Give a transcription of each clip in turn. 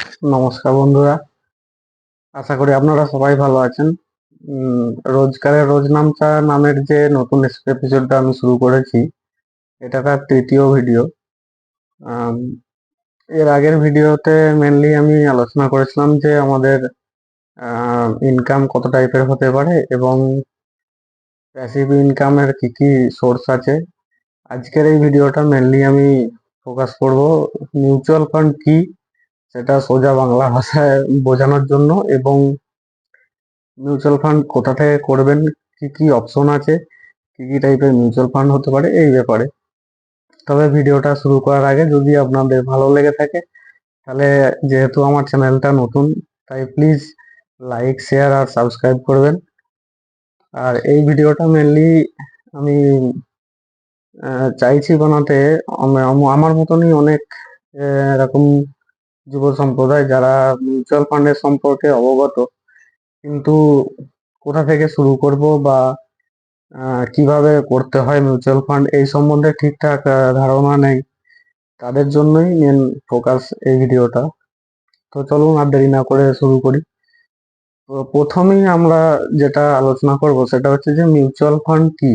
নমস্কার বন্ধুরা, আশা করি আপনারা সবাই ভালো আছেন। রোজকারের রোজ নামচা নামের যে নতুন এপিসোডটা আমি শুরু করেছি, এটা তার তৃতীয় ভিডিও। আম, এর আগের ভিডিওতে মেনলি আমি আলোচনা করেছিলাম যে আমাদের ইনকাম কত টাইপের হতে পারে এবং প্যাসিভ ইনকামের কি কি সোর্স আছে। আজকের এই ভিডিওটা মেনলি আমি ফোকাস করব মিউচুয়াল ফান্ড কি, সেটা সোজা বাংলা ভাষায় বোঝানোর জন্য, এবং মিউচুয়াল ফান্ড কোথা থেকে করবেন, কি কি অপশন আছে, কি কি টাইপের মিউচুয়াল ফান্ড হতে পারে এই ব্যাপারে। তবে ভিডিওটা শুরু করার আগে যদি আপনাদের ভালো লেগে থাকে, তাহলে যেহেতু আমার চ্যানেলটা নতুন, তাই প্লিজ লাইক, শেয়ার আর সাবস্ক্রাইব করবেন। আর এই ভিডিওটা মেনলি আমি চাইছি বানাতে আমার মতনই অনেক এরকম যুব সম্প্রদায় যারা মিউচুয়াল ফান্ডের সম্পর্কে অবগত, কিন্তু কোথা থেকে শুরু করব বা কিভাবে করতে হয় মিউচুয়াল ফান্ড এই সম্বন্ধে ঠিকঠাক ধারণা নেই, তাদের জন্যই মেন ফোকাস এই ভিডিওটা। তো চলুন আর দেরি না করে শুরু করি। তো প্রথমেই আমরা যেটা আলোচনা করব সেটা হচ্ছে যে মিউচুয়াল ফান্ড কি।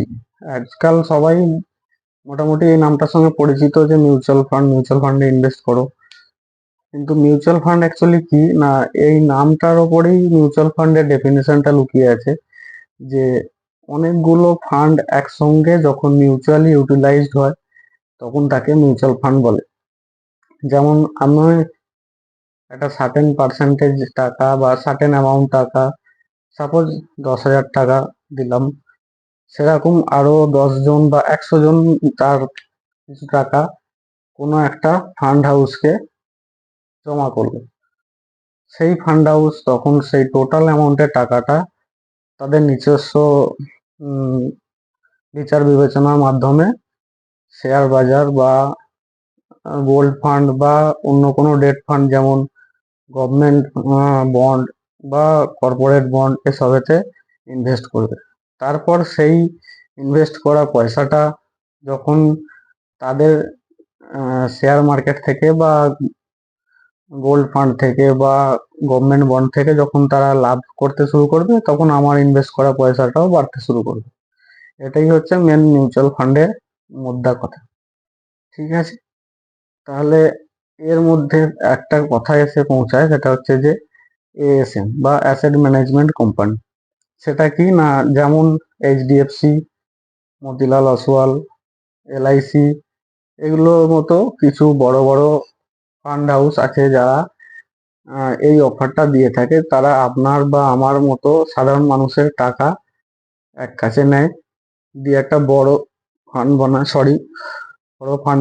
আজকাল সবাই মোটামুটি এই নামটার সঙ্গে পরিচিত যে মিউচুয়াল ফান্ডে ইনভেস্ট করো, কিন্তু মিউচুয়াল ফান্ড অ্যাকচুয়ালি কি না, এই নামটার ওপরেই মিউচুয়াল ফান্ডের ডেফিনেশনটা লুকিয়ে আছে। যে অনেকগুলো ফান্ড একসঙ্গে যখন মিউচুয়ালি ইউটিলাইজড হয়, তখন তাকে মিউচুয়াল ফান্ড বলে। যেমন আমি একটা সার্টেন পার্সেন্টেজ টাকা বা সার্টেন অ্যামাউন্ট টাকা, সাপোজ 10,000 টাকা দিলাম, সেরকম আরো 10 জন বা 100 জন তার কিছু টাকা কোনো একটা ফান্ড হাউসকে জমা করলো। সেই ফান্ড হাউস তখন সেই টোটাল অ্যামাউন্টের টাকাটা তাদের নিজস্ব বিচার বিবেচনার মাধ্যমে শেয়ার বাজার বা গোল্ড ফান্ড বা অন্য কোনো ডেট ফান্ড, যেমন গভর্নমেন্ট বন্ড বা কর্পোরেট বন্ড, এসবেতে ইনভেস্ট করবে। তারপর সেই ইনভেস্ট করা পয়সাটা যখন তাদের শেয়ার মার্কেট থেকে বা গোল্ড ফান্ড থেকে বা গভর্নমেন্ট বন্ড থেকে যখন তারা লাভ করতে শুরু করবে, তখন আমার ইনভেস্ট করা পয়সাটাও বাড়তে শুরু করবে। এটাই হচ্ছে মেন মিউচুয়াল ফান্ডের মোদ্দা কথা। ঠিক আছে, তাহলে এর মধ্যে একটা কথা এসে পৌঁছায়, সেটা হচ্ছে যে এএসএম বা অ্যাসেট ম্যানেজমেন্ট কোম্পানি। সেটা কি না, যেমন এইচডিএফসি, মতিলাল অসওয়াল, এলআইসি, এগুলোর মতো কিছু বড় বড় ফান্ড হাউস আছে যারা এই অফারটা দিয়ে থাকে। তারা আপনার বা আমার মতো সাধারণ মানুষের টাকা এক কাছে নেয়, দিয়ে একটা বড় ফান্ড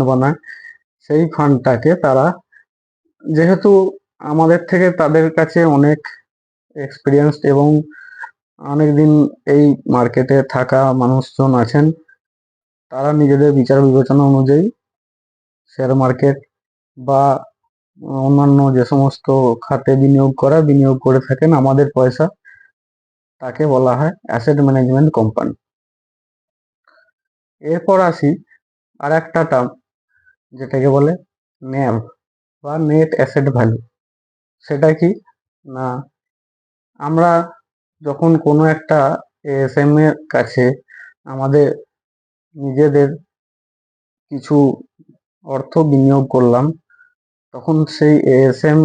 বানায়। সেই ফান্ডটাকে তারা, যেহেতু আমাদের থেকে তাদের কাছে অনেক এক্সপিরিয়েন্সড এবং অনেকদিন এই মার্কেটে থাকা মানুষজন আছেন, তারা নিজেদের বিচার বিবেচনা অনুযায়ী শেয়ার মার্কেট বা অন্যান্য যে সমস্ত খাতে বিনিয়োগ করে থাকেন আমাদের পয়সা, তাকে বলা হয় অ্যাসেট ম্যানেজমেন্ট কোম্পানি। এরপর আসি আর একটা টার্ম, যেটাকে বলে ন্যাভ বা নেট অ্যাসেট ভ্যালু। সেটা কি না, আমরা যখন কোনো একটা এএসএম এর কাছে আমাদের নিজেদের কিছু অর্থ বিনিয়োগ করলাম, তখন সেই এএসএম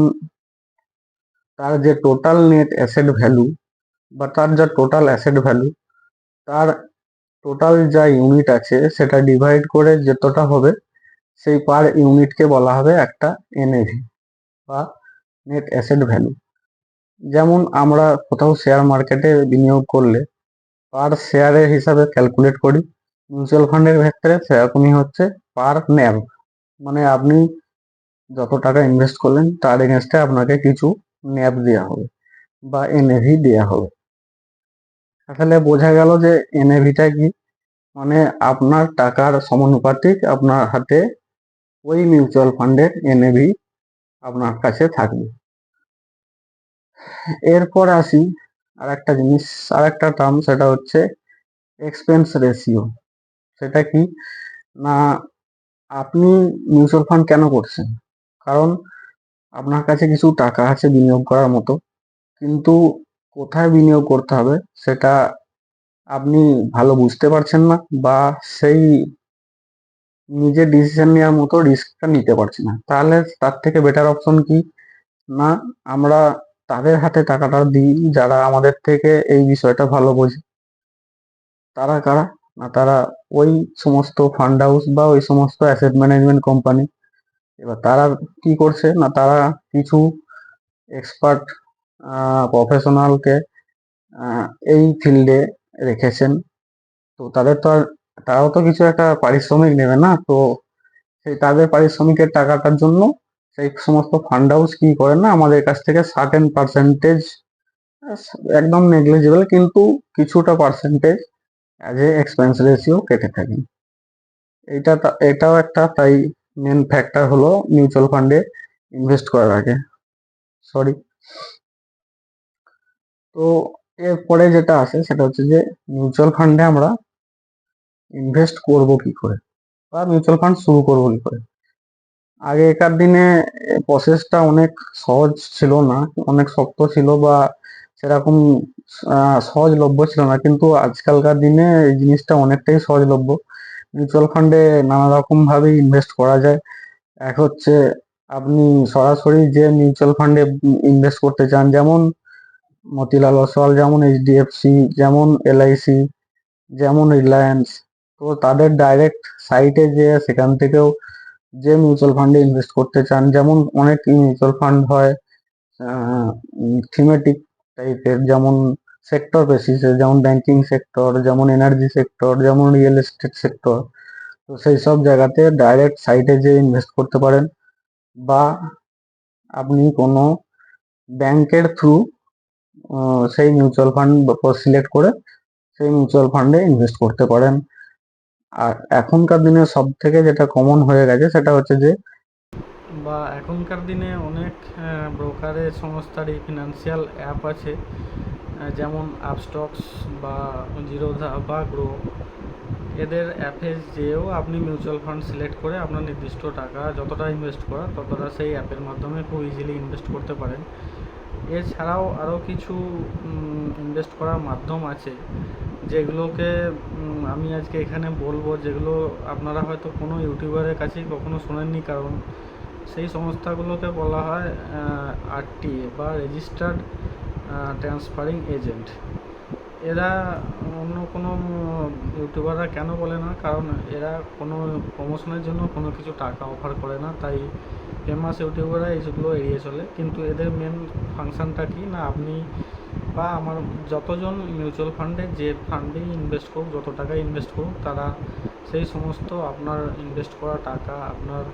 তার যে টোটাল নেট অ্যাসেট ভ্যালু বা তার যা টোটাল অ্যাসেট ভ্যালু, তার টোটাল যা ইউনিট আছে সেটা ডিভাইড করে যতটা হবে, সেই পার ইউনিটকে বলা হবে একটা এনএভি বা নেট অ্যাসেট ভ্যালু। যেমন আমরা কোথাও শেয়ার মার্কেটে বিনিয়োগ করলে পার শেয়ারের হিসাবে ক্যালকুলেট করি, মিউচুয়াল ফান্ডের ক্ষেত্রে সেরকমই হচ্ছে পার ন্যাভ, মানে আপনি যত টাকা ইনভেস্ট করলেন তার এগেনস্টে আপনাকে কিছু ন্যাভ দেওয়া হবে বা এনএভি দেওয়া হবে। তাহলে বোঝা গেল যে এনএভিটা কি, মানে আপনার টাকার সমানুপাতিক আপনার হাতে ওই মিউচুয়াল ফান্ডের এনএভি আপনার কাছে থাকবে। এরপর আসি আর একটা জিনিস, আর একটা টার্ম, সেটা হচ্ছে এক্সপেন্স রেশিও। সেটা কি না, আপনি মিউচুয়াল ফান্ড কেন করছেন? কারণ আপনার কাছে কিছু টাকা আছে বিনিয়োগ করার মতো, কিন্তু কোথায় বিনিয়োগ করতে হবে সেটা আপনি ভালো বুঝতে পারছেন না, বা সেই নিজের ডিসিশন নেওয়ার মতো রিস্কটা নিতে পারছি না। তাহলে তার থেকে বেটার অপশন কি, না আমরা তাদের হাতে টাকাটা দিই যারা আমাদের থেকে এই বিষয়টা ভালো বোঝে। তারা কারা? না তারা ওই সমস্ত ফান্ড হাউস বা ওই সমস্ত অ্যাসেট ম্যানেজমেন্ট কোম্পানি। এবার তারা কি করছে, না তারা কিছু এক্সপার্ট প্রফেশনালকে এই ফিল্ডে রেখেছেন। তো তাদের তো আর, তারাও তো কিছু একটা পারিশ্রমিক নেবে না, তো সেই তাদের পারিশ্রমিকের টাকাটার জন্য সেই সমস্ত ফান্ড হাউস কি করে না, আমাদের কাছ থেকে সার্টেন পার্সেন্টেজ, একদম নেগলিজিবল কিন্তু কিছুটা percentage as a expense ratio কেটে থাকেন। এটাও একটা তাই মেন ফ্যাক্টর হলো মিউচুয়াল ফান্ডে ইনভেস্ট করার আগে। সরি। তো এরপরে যেটা আসে সেটা হচ্ছে যে মিউচুয়াল ফান্ডে আমরা ইনভেস্ট করব কি করে, বা মিউচুয়াল ফান্ড শুরু করবো কি করে। আগেকার দিনে প্রসেসটা অনেক সহজ ছিল না, অনেক শক্ত ছিল, বা সেরকম সহজলভ্য ছিল না, কিন্তু আজকালকার দিনে এই জিনিসটা অনেকটাই সহজলভ্য। মিউচুয়াল ফান্ডে নানা রকম ভাবে ইনভেস্ট করা যায়। এক হচ্ছে আপনি সরাসরি যে মিউচুয়াল ফান্ডে ইনভেস্ট করতে চান, যেমন মতিলাল ওসওয়াল, যেমন এইচডিএফসি, যেমন এলআইসি, যেমন রিলায়েন্স, তো তাদের ডাইরেক্ট সাইটে যে সেখান থেকেও যে মিউচুয়াল ফান্ডে ইনভেস্ট করতে চান, যেমন অনেক মিউচুয়াল ফান্ড হয় থিমেটিক টাইপের, যেমন সেক্টর বেসিসে, যেমন ব্যাংকিং সেক্টর, যেমন এনার্জি সেক্টর, যেমন রিয়েল এস্টেট সেক্টর। তো সেই সব জায়গাতে ডাইরেক্ট সাইটে যে ইনভেস্ট করতে পারেন, বা আপনি কোনো ব্যাংকের থ্রু সেই মিউচুয়াল ফান্ড সিলেক্ট করে সেই মিউচুয়াল ফান্ডে ইনভেস্ট করতে পারেন। আর এখনকার দিনে সব থেকে যেটা কমন হয়ে গেছে সেটা হচ্ছে যে, বা এখনকার দিনে অনেক ব্রোকারেজ সংস্থারই ফিনান্সিয়াল অ্যাপ আছে, যেমন আপস্টক্স বা জিরোধা বা গ্রো। এদের অ্যাপে যেয়েও আপনি মিউচুয়াল ফান্ড সিলেক্ট করে আপনার নির্দিষ্ট টাকা যতটা ইনভেস্ট করা ততটা সেই অ্যাপের মাধ্যমে খুব ইজিলি ইনভেস্ট করতে পারেন। এছাড়াও আরও কিছু ইনভেস্ট করার মাধ্যম আছে যেগুলোকে আমি আজকে এখানে বলবো, যেগুলো আপনারা হয়তো কোনো ইউটিউবারের কাছেই কখনো শোনেননি, কারণ সেই সংস্থাগুলোকে বলা হয় আরটিএ বা রেজিস্টার্ড ট্রান্সফারিং এজেন্ট। এরা অন্য কোনো ইউটিউবাররা কেন বলে না, কারণ এরা কোনো প্রমোশনের জন্য কোনো কিছু টাকা অফার করে না, তাই ফেমাস ইউটিউবাররা এইগুলো এড়িয়ে চলে। কিন্তু এদের মেন ফাংশানটা কি না, আপনি বা আমার যতজন মিউচুয়াল ফান্ডে যে ফান্ডেই ইনভেস্ট করুক, যত টাকা ইনভেস্ট করুক, তারা সেই সমস্ত আপনার ইনভেস্ট করা টাকা, আপনার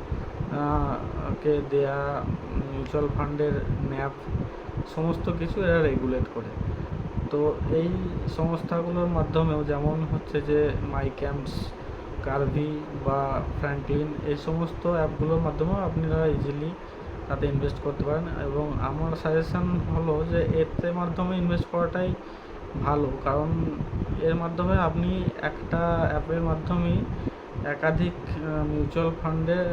কে দেয়া মিউচুয়াল ফান্ডের ন্যাপ, সমস্ত কিছু এরা রেগুলেট করে। তো এই সংস্থাগুলোর মাধ্যমেও, যেমন হচ্ছে যে মাই ক্যাম্পস, কার্ভি বা ফ্র্যাঙ্কলিন, এই সমস্ত অ্যাপগুলোর মাধ্যমেও আপনারা ইজিলি তাতে ইনভেস্ট করতে পারেন। এবং আমার সাজেশান হলো যে এতে মাধ্যমে ইনভেস্ট করাটাই ভালো, কারণ এর মাধ্যমে আপনি একটা অ্যাপের মাধ্যমেই একাধিক মিউচুয়াল ফান্ডের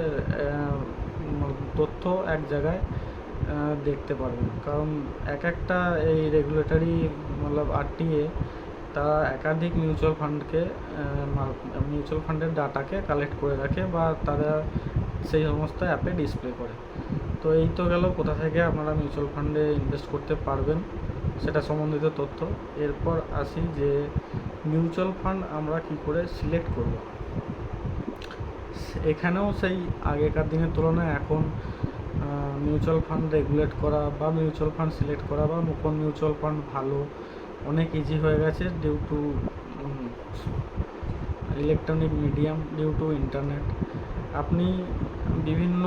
তথ্য এক জায়গায় দেখতে পারবেন। কারণ এক একটা এই রেগুলেটরি মতলব আরটিএ, তারা একাধিক মিউচুয়াল ফান্ডের ডাটাকে কালেক্ট করে রাখে বা তারা সেই সমস্ত অ্যাপে ডিসপ্লে করে। তো এই তো গেল কোথা থেকে আপনারা মিউচুয়াল ফান্ডে ইনভেস্ট করতে পারবেন সেটা সম্বন্ধিত তথ্য। এরপর আসি যে মিউচুয়াল ফান্ড আমরা কি করে সিলেক্ট করব। এখানেও সেই আগেকার দিনের তুলনায় এখন মিউচুয়াল ফান্ড রেগুলেট করা বা মিউচুয়াল ফান্ড সিলেক্ট করা বা কোন মিউচুয়াল ফান্ড ভালো অনেক ইজি হয়ে গেছে, due to electronic medium, due to internet. আপনি বিভিন্ন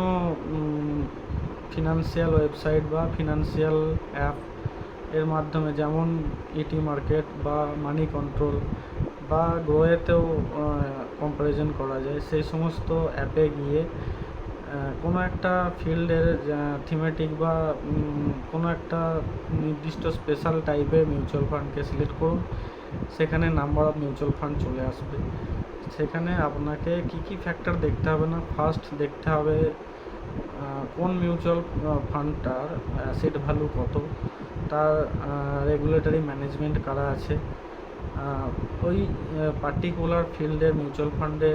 ফিনান্সিয়াল ওয়েবসাইট বা ফিনান্সিয়াল অ্যাপ এর মাধ্যমে, যেমন ইটি মার্কেট বা মানি কন্ট্রোল বা গ্রোয়েতেও কম্পারিজন করা যায়, সেই সমস্ত অ্যাপে গিয়ে কোনো একটা ফিল্ডের থিমেটিক বা কোনো একটা নির্দিষ্ট স্পেশাল টাইপের মিউচুয়াল ফান্ডকে সিলেক্ট করুন। সেখানে নাম্বার অফ মিউচুয়াল ফান্ড চলে আসবে। সেখানে আপনাকে কি কি ফ্যাক্টর দেখতে হবে, না ফার্স্ট দেখতে হবে কোন মিউচুয়াল ফান্ডটার অ্যাসেট ভ্যালু কত, তার রেগুলেটরি ম্যানেজমেন্ট কারা আছে, ওই পার্টিকুলার ফিল্ডের মিউচুয়াল ফান্ডে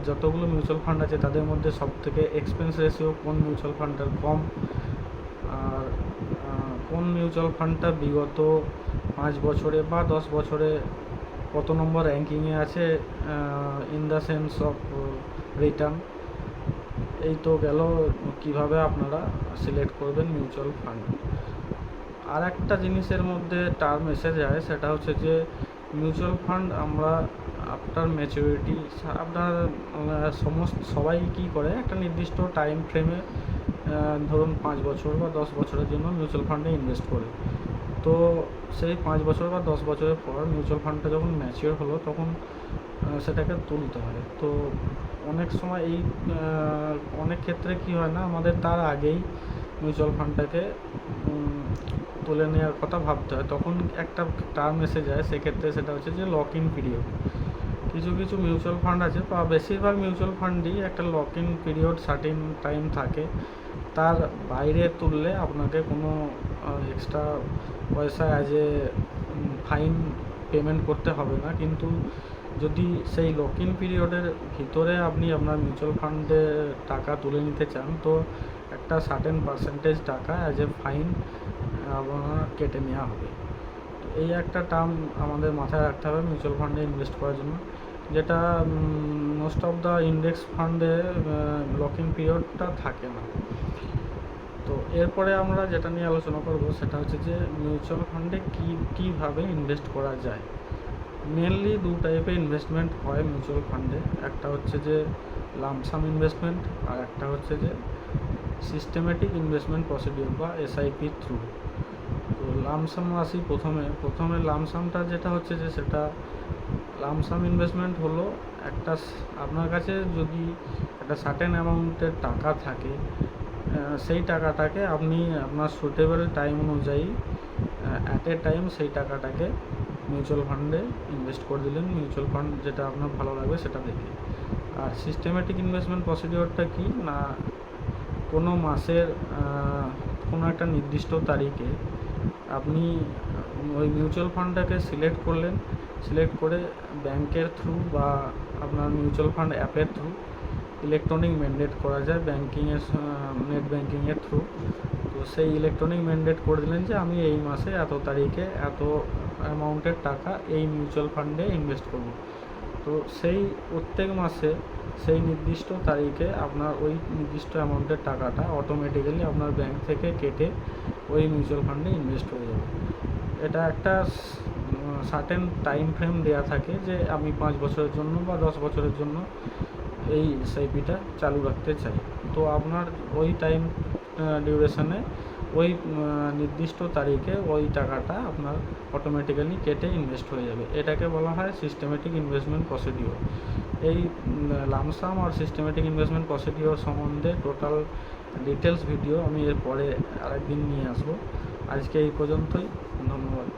যতগুলো মিউচুয়াল ফান্ড আছে তাদের মধ্যে সবথেকে এক্সপেন্স রেশিও কোন মিউচুয়াল ফান্ডটার কম, আর কোন মিউচুয়াল ফান্ডটা বিগত 5 বছরে বা 10 বছরে কত নম্বর র্যাঙ্কিংয়ে আছে in the sense of return. এই তো গেল কিভাবে আপনারা সিলেক্ট করবেন মিউচুয়াল ফান্ড। আর একটা জিনিসের মধ্যে টার্ম এসে যায়, সেটা হচ্ছে যে মিউচুয়াল ফান্ড আমরা আফটার ম্যাচুরিটি আপনার সবাই কী করে একটা নির্দিষ্ট টাইম ফ্রেমে ধরুন 5 বছর বা 10 বছরের জন্য মিউচুয়াল ফান্ডে ইনভেস্ট করে। তো সেই 5 বছর বা 10 বছরের পর মিউচুয়াল ফান্ডটা যখন ম্যাচিওর হলো তখন সেটাকে তুলতে হয়। তো অনেক সময় অনেক ক্ষেত্রে কী হয় না, আমাদের তার আগেই মিউচুয়াল ফান্ডটাকে তুলে নেওয়ার কথা ভাবতে হয়। তখন একটা টার্ম এসে যায়, সেক্ষেত্রে সেটা হচ্ছে যে লক ইন পিরিয়ড। কিছু কিছু মিউচুয়াল ফান্ড আছে বা বেশিরভাগ মিউচুয়াল ফান্ডই একটা lock in period certain time থাকে, তার বাইরে তুললে আপনাকে কোনো এক্সট্রা পয়সা অ্যাজ এ ফাইন পেমেন্ট করতে হবে না। কিন্তু যদি সেই লক ইন পিরিয়ডের ভিতরে আপনি আপনার মিউচুয়াল ফান্ডে টাকা তুলে নিতে চান, তো একটা সার্টেন পার্সেন্টেজ টাকা অ্যাজ এ ফাইন আপনার কেটে নেওয়া হবে। তো এই একটা টার্ম আমাদের মাথায় রাখতে হবে মিউচুয়াল ফান্ডে ইনভেস্ট করার জন্য, যেটা মোস্ট অফ দ্য ইন্ডেক্স ফান্ডে লক ইন পিরিয়ডটা থাকে না। তো এরপরে আমরা যেটা নিয়ে আলোচনা করব সেটা হচ্ছে যে মিউচুয়াল ফান্ডে কীভাবে ইনভেস্ট করা যায়। মেনলি 2 টাইপের ইনভেস্টমেন্ট হয় মিউচুয়াল ফান্ডে, একটা হচ্ছে যে লামসাম ইনভেস্টমেন্ট, আর একটা হচ্ছে যে সিস্টেমেটিক ইনভেস্টমেন্ট প্রসিডিওর বা এসআইপি থ্রু। তো লামসাম আসি প্রথমে লামসামটা যেটা হচ্ছে যে সেটা লামসাম ইনভেস্টমেন্ট হলো আপনার কাছে যদি একটা সার্টেন অ্যামাউন্টের টাকা থাকে, সেই টাকাটাকে আপনি আপনার সুটেবল টাইম অনুযায়ী অ্যাট এ টাইম সেই টাকাটাকে মিউচুয়াল ফান্ডে ইনভেস্ট করে দিলেন, মিউচুয়াল ফান্ড যেটা আপনার ভালো লাগবে সেটা দেখে। আর সিস্টেমেটিক ইনভেস্টমেন্ট প্রসিডিওরটা কি না, কোনো মাসের কোনো একটা নির্দিষ্ট তারিখে আপনি ওই মিউচুয়াল ফান্ডটাকে সিলেক্ট করলেন, সিলেক্ট করে ব্যাংকের থ্রু বা আপনার মিউচুয়াল ফান্ড অ্যাপের থ্রু ইলেকট্রনিক ম্যান্ডেট করা যায় ব্যাঙ্কিংয়ের নেট ব্যাঙ্কিংয়ের থ্রু। তো সেই ইলেকট্রনিক ম্যান্ডেট করে দিলেন যে আমি এই মাসে এত তারিখে এত অ্যামাউন্টের টাকা এই মিউচুয়াল ফান্ডে ইনভেস্ট করব। তো সেই প্রত্যেক মাসে সেই নির্দিষ্ট তারিখে আপনার ওই নির্দিষ্ট অ্যামাউন্টের টাকাটা অটোমেটিক্যালি আপনার ব্যাংক থেকে কেটে ওই মিউচুয়াল ফান্ডে ইনভেস্ট হয়ে যাবে। এটা একটা সার্টেন টাইম ফ্রেম দেওয়া থাকে যে আমি 5 বছরের জন্য বা 10 বছরের জন্য এই এসআইপিটা চালু রাখতে চাই। তো আপনার ওই টাইম ডিউরেশনে ওই নির্দিষ্ট তারিখে ওই টাকাটা আপনার অটোমেটিক্যালি কেটে ইনভেস্ট হয়ে যাবে। এটাকে বলা হয় সিস্টেমেটিক ইনভেস্টমেন্ট প্রসিডিওর। এই লামসাম আর সিস্টেমেটিক ইনভেস্টমেন্ট প্রসিডিওর সম্বন্ধে টোটাল ডিটেলস ভিডিও আমি এরপরে আরেকদিন নিয়ে আসবো। আজকে এই পর্যন্তই, ধন্যবাদ।